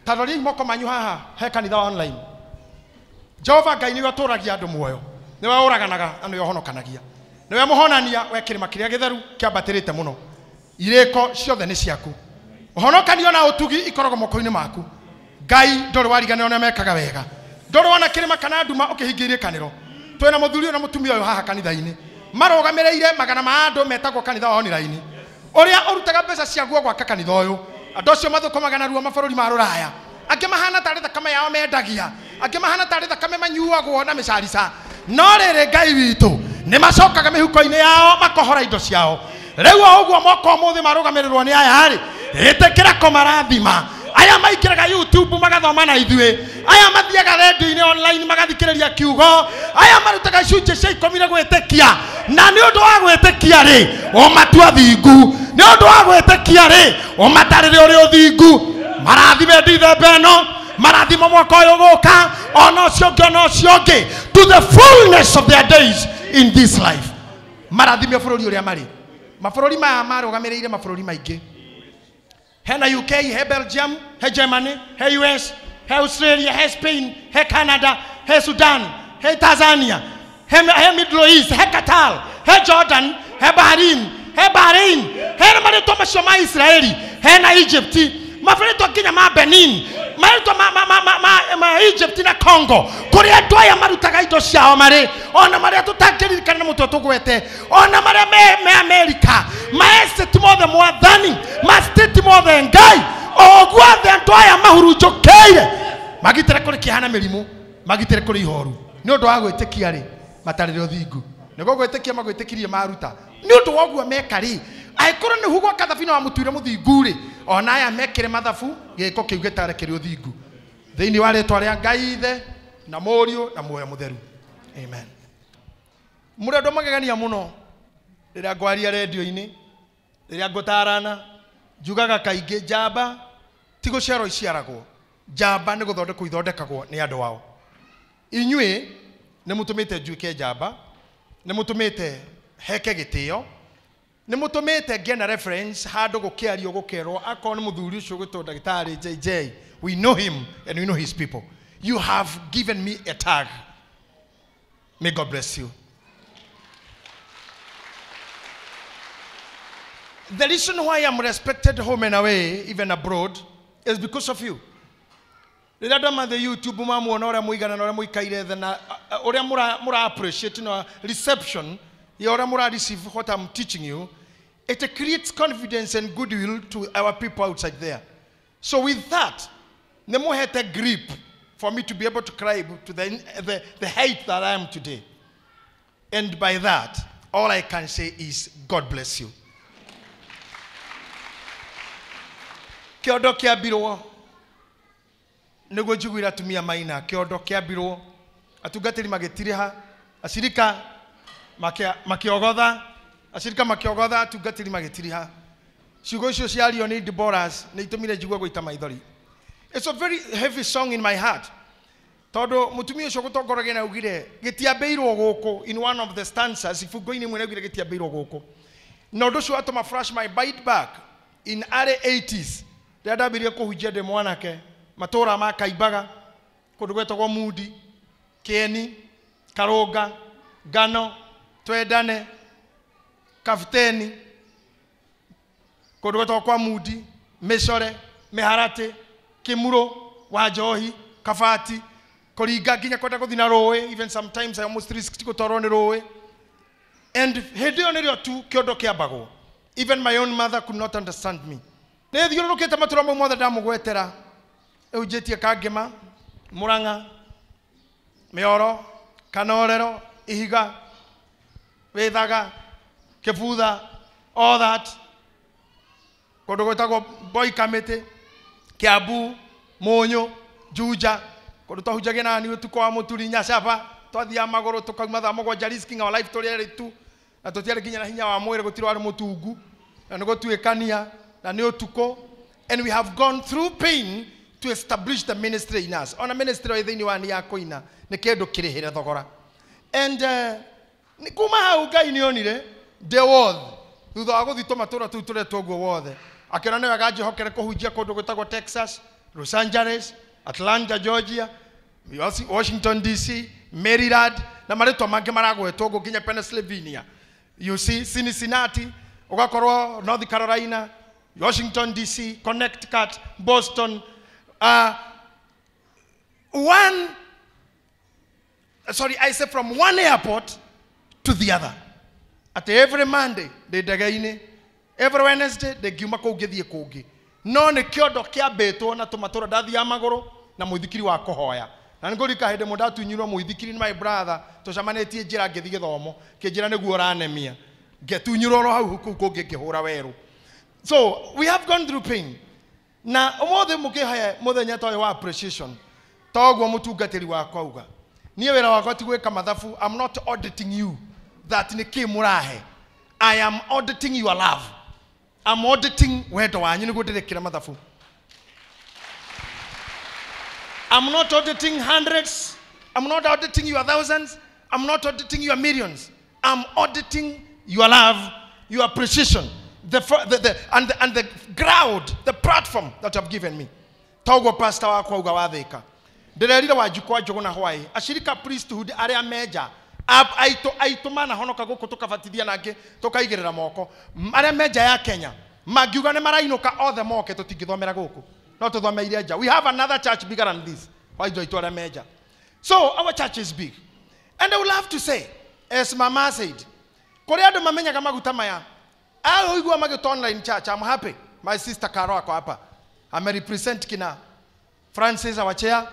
Tarori moko manyu haha he kanitha online. Jehova Ngai niwe atũragia andũ muoyo. Niwe ũraganaga na niwe ũhonokanagia. Niwe mũhonania we kĩrĩma kĩrĩa gĩtheru kĩambatĩrĩte mũno. Irĩko ciothe nĩ ciaku. Ũhonokanio na ũtugi ikoragwo moko-inĩ maku. Ngai ndũrĩ wariganĩrwo nĩ mekaga wega. Ndũrĩ wona kĩrĩma kana nduma ũkĩhingĩirie kanĩro. Twĩna mũthuri na mũtumia ũyũ haha kanitha-inĩ. Marũgamĩrĩire magana ma andũ metagwo kanitha wa online. Ũrĩa ũrutaga mbeca ciaguo gwaka kanitha ũyũ. Andũ acio mathũkũmaga narua mabũrũri ma Rũraya. Angĩ mahana tarĩ thakame yao mendagia. Angĩ mahana tarĩ thakame manyuagwo na mĩcarica. No rĩrĩ Ngai witũ nĩ macokaga mĩhuko-inĩ yao makohora indo ciao. Rĩu ũguo moko ũmũthĩ marũgamĩrĩrwo nĩ aya rĩ, ĩtĩkĩra kũmarathima. Aya maikĩraga YouTube magathoma na ithuĩ. Aya mathiaga radio-inĩ online magathikĩrĩria kiugo. Aya marutaga icunjĩ cia 10 gwĩtĩkia. Na nĩ ũndũ wa gwĩtĩkia rĩ, ũmatua thingu. Nĩ ũndũ wa gwĩtĩkia rĩ, ũmatarĩre ũrĩ ũthingu. Marathime ndithemba ĩno, marathimo mwaka ũyũ gũka, ona ũcio ũngĩ, to the fullness of their days in this life. Marathime bũrũri ũrĩa marĩ. Mabũrũri maya marũgamĩrĩire mabũrũri maingĩ. Hena UK, he Belgium, he Germany, he US, he Australia, he Spain, he Canada, he Sudan, he Tanzania, he Middle East, he Qatar, he Jordan, he Bahrain, he marĩtwa macio ma Israeli, he na Egypt, marĩtwa nginya ma Benin, marĩtwa ma Egypt na Congo, kũrĩa andũ aya marutaga indo ciao marĩ, ona marĩa tũtangĩririkana na mũtwe tũgwete, ona marĩa me America, maestate mothe mwathani, mastate mothe Ngai, ogwathe andũ aya mahurunjũkĩire, magitĩre kũrĩ kĩhana mĩrimũ, magitĩre kũrĩ ihoru, nĩ ũndũ wa gwĩtĩkia rĩ, matarĩre ũthingu, nĩguo gwĩtĩkia magwĩtĩkirie maruta, nĩ ũndũ wa ũguo meka rĩ, aikũrũ nĩ hugwa kathabina wa mũtuire mũthingu rĩ, ona aya mekĩre mathabu gĩko kĩu gĩtarekĩre ũthingu, thĩinĩ wa rĩtwa rĩa Ngai Ithe na Mũriũ na Muoyo Mũtheru, amen. Mũrĩ andũ magegania mũno rĩrĩa ngwaria radio-inĩ, rĩrĩa ngũtarana, njugaga kaingĩ njamba ti gũciarwo iciaragwo, njamba nĩ gũthondekwo ithondekagwo nĩ andũ wao. Inyuĩ nĩ mũtũmĩte njuĩke njamba, nĩ mũtũmĩte heke gĩtĩo, nĩ mũtũmĩte ngĩe na reference handũ gũkĩario gũkerwo akorwo nĩ mũthuri ũcio gwĩtwo ndagĩtarĩ JJ, we know him and we know his people. You have given me a tag. May God bless you. The reason why I'm respected home and away, even abroad, is because of you. The YouTube muona ora muigana na ora muikaire na ora mura appreciate no reception, ya ora mura receive what I'm teaching you. It creates confidence and goodwill to our people outside there. So with that, the more had a grip for me to be able to climb to the height that I am today. And by that, all I can say is God bless you. Kĩondo kĩambirwo nĩguo njiguire atumia maina, kĩondo kĩambirwo atungatĩri magĩtiriha, acirika makĩogotha, atungatĩri magĩtiriha. Ciugo icio ciario nĩ Deborahs nĩ itũmire njigua gũita maithori. It's a very heavy song in my heart. Tondũ mũtumia ũcio gũtongoragia na augire gĩtiambĩirwo gũkũ, in one of the stanzas ifungo-inĩ imwe augire gĩtiambĩirwo gũkũ. Na ũndũ ũcio atũma flash my bite back in early 80s. Rĩrĩa ndambirie kũhunjia ndĩ mwanake, matũũra ma Kaimbaga, kũndũ gwetagwo Mudi, Kĩeni, Karũnga, Ngano, Twendane, Kabuteni, kũndũ gwetagwo kwa Mudi, Mĩcore, Mĩharatĩ, Kĩmuro, Wanjohi, Kabati, Kũringa nginya kwenda gũthiĩ na rũĩ, even sometimes I almost risked gũtwarwo nĩ rũĩ. And hĩndĩ ĩyo nĩrĩo tu kĩondo kĩambagwo. Even my own mother could not understand me. Nĩ thiũrũrũkĩte matũũra mau mothe ndamũgwetera. Ũnjĩtie Kangema, Mũrang'a, Mĩoro, Kanorero, Ihiga, Wĩthaga, Kĩbutha, all that. Kũndũ gwĩtagwo Moi Kamĩtĩ, Kiambu, Mũnyũ, Juja, kũndũ twahunjagia na niĩ ũtukũ wa mũturi Nyacaba, twathiaga magũrũ tũkauma thaa mũgwanja risking our life tũrĩ tu, na tũtiarĩ nginya na hinya wa mwĩrĩ gũtirĩ warĩ mũtungu, na nĩ gũtuĩkania, na nĩ ũtukũ. And we have gone through pain to establish the ministry in us. On a ministry thĩinĩ wa ni ya kũina nĩ kĩndũ kĩrĩhĩre thogora. And kuma hau Ngai nĩ onire ndĩ wothe thutha wa gũthitwo matũũra tũu tũretwo guo wothe, akĩona nĩ wega njĩhokere kũhunjia kũndũ gwĩtagwo Texas, Los Angeles, Atlanta, Georgia, Washington DC, Maryland, na mareto mange maragwetwo go kinya Pennsylvania. You see, Cincinnati, ugakorwo North Carolina, Washington DC, Connecticut, Boston, from one airport to the other. At every Monday, they dagaine. Every Wednesday, they give mako gethie kogi. No ne kyodo kia beto na tomatora dathi ya magoro na muithikiri wa kohoya. Na ngori ka hede modatu nyiro muithikiri my brother to shamaneti jira gethi githomo ke jira ne guora anemia. Getu nyiro ro hau kogi kihura weru. So, we have gone through pain. Na omothe mukihaye muthenya toyo wa appreciation. Togwo mutungatiri wa kwauga. Niye wera wakwa ti gweka mathafu. I'm not auditing you that niki murahe. I am auditing your love. I'm auditing wendo wanyu nigo ndirekira mathafu. I'm not auditing hundreds. I'm not auditing your thousands. I'm not auditing your millions. I'm auditing your love, your precision, the ground, the platform that you have given me. Togo pastor wako uga wathika. Ndirerira wajukwa jogona Hawaii. Ashirika priesthood area major. Aito mana honoka goko tukabatithia nange tukaigirira moko. Area major ya Kenya. Magiuga ne marainuka othe moke tutingithomera goko. No tuthomeire nja. We have another church bigger than this. Why do it area major? So our church is big. And I would love to say, as Mama said, Korea do mamenya kama gutamaya. I go magito online church. I'm happy. My sister Karo ako hapa. I'm represent kina Francis our chair.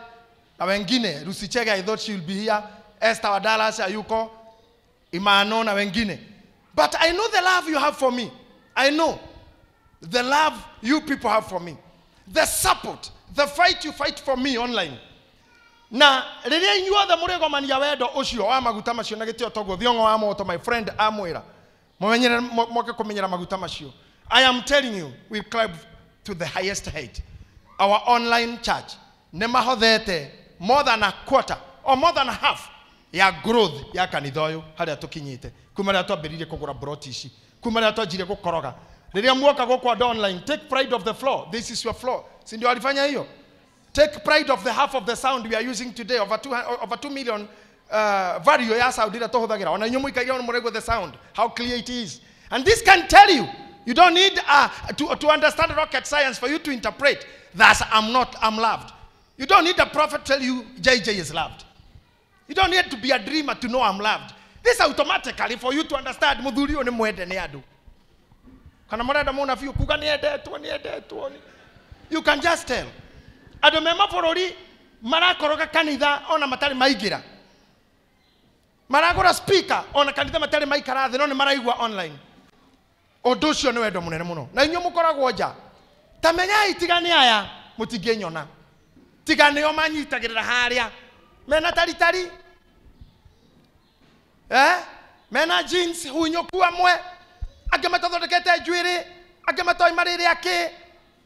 Na wengine Rusichega, I thought she will be here. Esther Wadalas Ayuko, Imano na wengine. But I know the love you have for me. I know the love you people have for me. The support, the fight you fight for me online. Na riria inyuothe murego mania wendo ucio wa maguta macio na gitio togo thiongo wa moto my friend amwira mumenyere moke kumenyera maguta macio. I am telling you, we climb to the highest height. Our online church nemahothete more than a quarter or more than a half ya growth ya kanithoyo haria tukinyite kumara twambiririe kugura brotici kumara twajire gukoroga riria muoka gukwa online. Take pride of the floor. This is your floor. Si ndio alifanya hiyo? Take pride of the half of the sound we are using today, over 2 million value ya sound ira tohuthagira ona nyumu ikagira on murego the sound, how clear it is. And this can tell you, you don't need to understand rocket science for you to interpret that I'm loved. You don't need a prophet tell you JJ is loved. You don't need to be a dreamer to know I'm loved. This automatically for you to understand muthuri one mwende ne adu. Kana murenda muna fiu kuga ni edetwo. You can just tell. Adomema porori marakoroga kanitha ona matari maigira. Maragora speaker ona kanitha matari maikara thino ni maraigwa online. Ondo cio ni wendo munene muno. Na inyu mukoragwo nja. Tamenya itigani aya mutigenyona. Tigani o manyitagirira haria. Mena tari. Mena jeans hunyoku amwe. Agamathondekete njwiri, agamatoi mariri ake.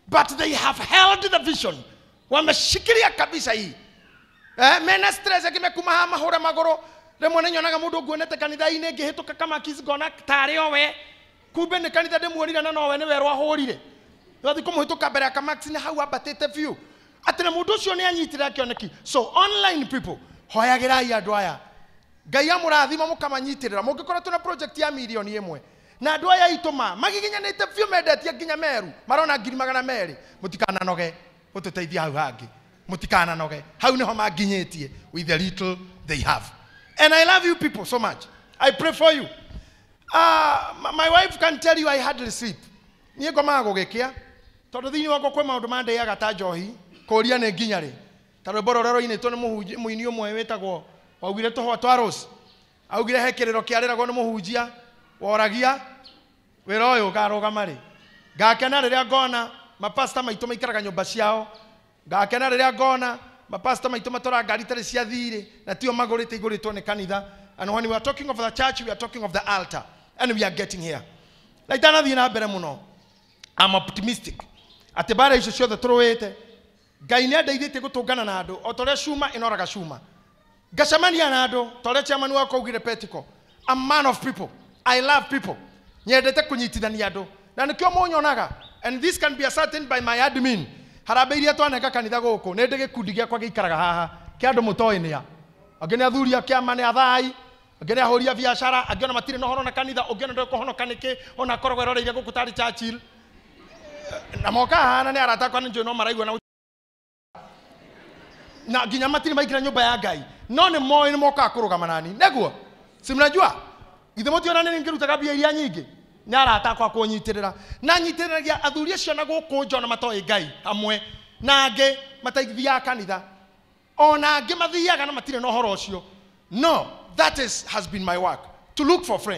But they have held the vision. Wameshikilia kabisa hii. Mena stress akimekuma hama hora magoro. Remwe nenyonaga mundu nguonete kanitha ine ngihituka kama kizgona tari owe. Kumbe ne kanitha demuonira na nowe ni werwa hurire. Wathi kumuhituka mbere aka Max ni hau abatete view. Atene mundu ucio ni anyitira kioneki. So online people, hoyagirai andu aya. Ngai amurathima mukamanyitirira. Mungikora tuna project ya milioni 1. Na andu aya ituma magiginyanite view mendetie nginya Meru. Marona 200,000. Mutikana noge. Ututeithia hau hangi. Mutikana noge. Hau niho manginyitie with the little they have. And I love you people so much. I pray for you. My wife can tell you I hardly sleep. Niye ngomaga gugikia. Tondu thini wako kwe maundu mandeaga ta njohi. Kuria ne nginyari. Tondu bororero ine to ni muini umwe wetagwo waugire toho twaros. Augire hekiriro kiarirago ni muhunjia woragia wira uyu garugamari. Ngakena riria ngona mapasta maitu maikaraga nyumba ciao. Ngakena riria ngona mapasta maitu matora ngari tari cia thiri na tio magurite iguritwo ni kanitha. And when we are talking of the church, we are talking of the altar. And we are getting here. Like that na mbere muno. I'm optimistic. Atebara icio ciothe turuite. Ngai ni andeithite gutungana na andu. O tore cuma inoraga cuma. Gacamania na andu. Tore chairman wako ugire petiko. I'm a man of people. I love people. Nyendete kunyitithania andu. Na nikio munyonaga. And this can be ascertained by my admin. harambe iria twaneka kanitha guku nä ndä gä kundi gä akwa gä ikaraga haha kä andå må toä nä a angä nä athuri a kä ama nä athai angä nä ahå ria biacara angä ona matirä na horo na kanitha å ngä ona ndå kå honoka nä kä ona koragwo eroreire gå kå tarä Churchill na moka hana nä aratakwa nä njå no maraigua na nginya matirä maingä nyå mba ya Ngai no nä moä nä mokaga kå rå gama nani näguo si mnajua ithe må tionane nä ngä rutaga mbia iria nyingä nä aratakwa kå nyitä rä ra na nyitä rä ragia athuri acio na gå kå njona matoä Ngai hamwe na angä mataithiaga kanitha ona angä mathiaga na matirä na å horo å cio no that has been my work to look for friends